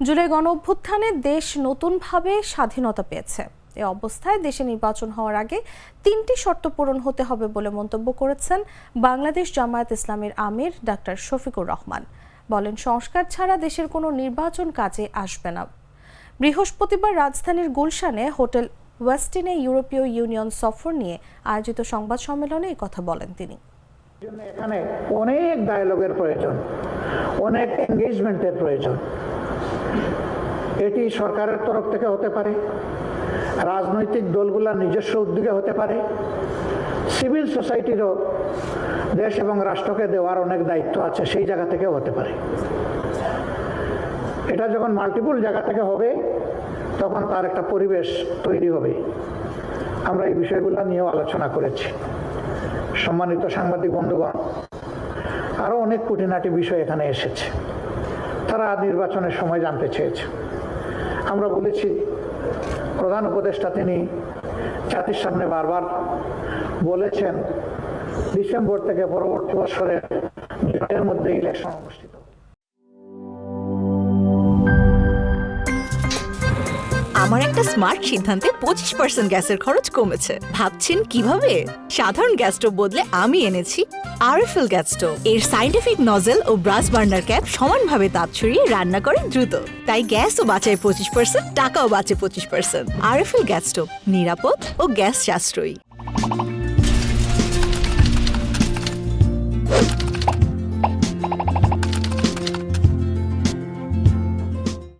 জুলাই গণঅভ্যুত্থানে দেশ নতুনভাবে স্বাধীনতা পেয়েছে। এ অবস্থায় দেশে নির্বাচন হওয়ার আগে 3টি শর্ত পূরণ হতে হবে বলে মন্তব্য করেছেন বাংলাদেশ জামায়াত ইসলামীর আমির ডাক্তার শফিকুর রহমান। বলেন, সংস্কার ছাড়া দেশের কোনো নির্বাচন কাজে আসবে না। বৃহস্পতিবার রাজধানীর গুলশানে হোটেল ওয়েস্টিনে ইউরোপীয় ইউনিয়ন সফর নিয়ে আয়োজিত সংবাদ সম্মেলনে এই কথা বলেন তিনি। এখানে অনেক ডায়ালগের প্রয়োজন, অনেক এনগেজমেন্টের প্রয়োজন। এটি সরকারের তরফ থেকে হতে পারে, রাজনৈতিক দলগুলোর নিজস্ব উদ্যোগে হতে পারে, সিভিল সোসাইটিরও দেশ এবং রাষ্ট্রকে দেওয়ার অনেক দায়িত্ব আছে, সেই জায়গা থেকেও হতে পারে। এটা যখন মাল্টিপল জায়গা থেকে হবে তখন তার একটা পরিবেশ তৈরি হবে। আমরা এই বিষয়গুলো নিয়েও আলোচনা করেছি। সম্মানিত সাংবাদিক বন্ধুগণ, আরও অনেক খুঁটিনাটি বিষয় এখানে এসেছে। তারা নির্বাচনের সময় জানতে চেয়েছে। আমরা বলেছি, প্রধান উপদেষ্টা তিনি জাতির সামনে বারবার বলেছেন ডিসেম্বর থেকে পরবর্তী বছরের জুনের মধ্যে ইলেকশন অনুষ্ঠিত। আমার একটা স্মার্ট সিদ্ধান্তে 25% গ্যাসের খরচ কমেছে। ভাবছেন কিভাবে? সাধারণ গ্যাস স্টোভ বদলে আমি এনেছি আরএফএল গ্যাস স্টোভ। এর সাইন্টিফিক নজল ও ব্রাস বার্নার ক্যাপ সমানভাবে তাপ ছড়িয়ে রান্না করে দ্রুত। তাই গ্যাসও বাঁচায় 25%, টাকাও বাঁচে 25%। আরএফএল গ্যাস স্টোভ নিরাপদ ও গ্যাস সাশ্রয়ী।